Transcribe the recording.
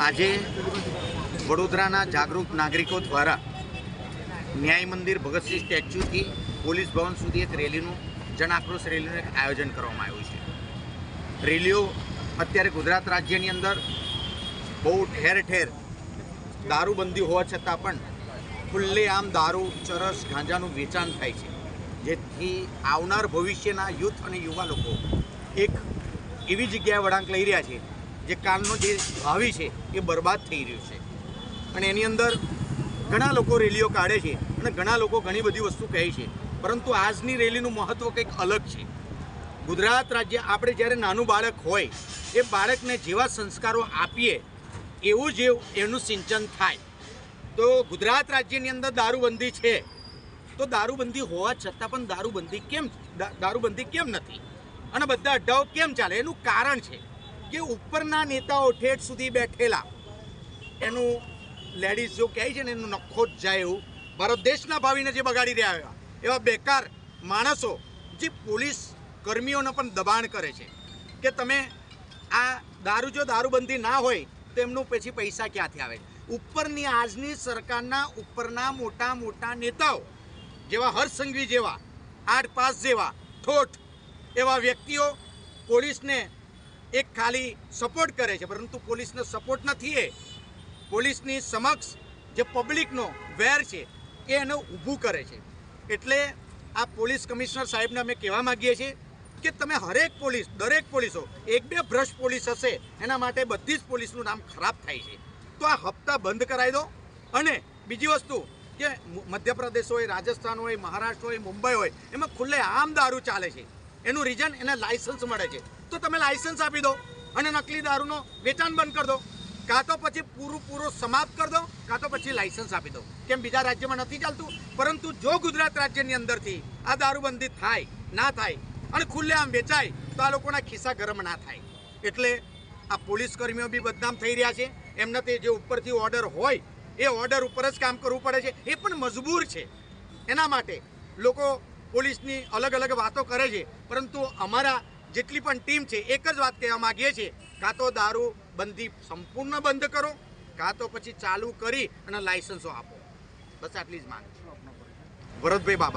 આજે વડોદરાના જાગૃત નાગરિકો દ્વારા ન્યાય મંદિર ભગતસિંહ સ્ટેચ્યુથી પોલીસ ભવન સુધી એક રેલીનું જન આક્રોશ રેલીનું એક આયોજન કરવામાં આવ્યું છે. રેલીઓ અત્યારે ગુજરાત રાજ્યની અંદર બહુ ઠેર ઠેર દારૂબંધી હોવા છતાં પણ ખુલ્લેઆમ દારૂ, ચરસ, ગાંજાનું વેચાણ થાય છે, જેથી આવનાર ભવિષ્યના યુથ અને યુવા લોકો એક એવી જગ્યાએ વળાંક લઈ રહ્યા છે જે કાલનો જે ભાવિ છે એ બરબાદ થઈ રહ્યું છે. અને એની અંદર ઘણા લોકો રેલીઓ કાઢે છે અને ઘણા લોકો ઘણી બધી વસ્તુ કહે છે, પરંતુ આજની રેલીનું મહત્ત્વ કંઈક અલગ છે. ગુજરાત રાજ્ય આપણે જ્યારે નાનું બાળક હોય એ બાળકને જેવા સંસ્કારો આપીએ એવું જ એનું સિંચન થાય. તો ગુજરાત રાજ્યની અંદર દારૂબંધી છે, તો દારૂબંધી હોવા છતાં પણ દારૂબંધી કેમ નથી અને બધા અડ્ડાઓ કેમ ચાલે? એનું કારણ છે કે ઉપરના નેતાઓ ઠેઠ સુધી બેઠેલા એનું લેડીઝ જો કહે છે ને એનું નખો જ જાય એવું ભારત દેશના ભાવિને જે બગાડી રહ્યા એવા બેકાર માણસો જે પોલીસ કર્મીઓને પણ દબાણ કરે છે કે તમે આ દારૂબંધી ના હોય તો એમનું પછી પૈસા ક્યાંથી આવે? ઉપરની આજની સરકારના ઉપરના મોટા મોટા નેતાઓ જેવા હર્ષ સંઘવી જેવા, આર પાસ જેવા ઠોઠ એવા વ્યક્તિઓ પોલીસને એક ખાલી સપોર્ટ કરે છે, પરંતુ પોલીસને સપોર્ટ નથી. એ પોલીસની સમક્ષ જે પબ્લિકનો વેર છે એ એને ઊભું કરે છે. એટલે આ પોલીસ કમિશનર સાહેબને અમે કહેવા માગીએ છીએ કે તમે દરેક પોલીસો એક બે ભ્રષ્ટ પોલીસ હશે એના માટે બધી જ પોલીસનું નામ ખરાબ થાય છે. તો આ હપ્તા બંધ કરાવી દો. અને બીજી વસ્તુ કે મધ્યપ્રદેશ હોય, રાજસ્થાન હોય, મહારાષ્ટ્ર હોય, મુંબઈ હોય, એમાં ખુલ્લે આમ દારૂ ચાલે છે. એનું રીઝન એને લાયસન્સ મળે છે, તો તમે લાયસન્સ આપી દો અને નકલી દારૂનો વેચાણ બંધ કરી દો. કાં તો પછી પૂરું સમાપ્ત કરી દો, કાં તો પછી લાયસન્સ આપી દો. કેમ બીજા રાજ્યમાં નથી ચાલતું? પરંતુ જો ગુજરાત રાજ્યની અંદરથી આ દારૂબંધી ના થાય અને ખુલ્લેઆમ વેચાય તો આ લોકોના ખિસ્સા ગરમ ના થાય. એટલે આ પોલીસ કર્મીઓ બી બદનામ થઈ રહ્યા છે. એમને તે જે ઉપરથી ઓર્ડર હોય એ ઓર્ડર ઉપર જ કામ કરવું પડે છે, એ પણ મજબૂર છે. એના માટે લોકો પોલીસની અલગ અલગ વાતો કરે છે, પરંતુ અમારા જેટલી પણ ટીમ છે એક જ વાત કહેવા માગીએ છીએ, કાં તો દારૂબંધી સંપૂર્ણ બંધ કરો, કાં તો પછી ચાલુ કરી અને લાયસન્સો આપો. બસ આટલી જ માંગ છે. ભરતભાઈ બાબા.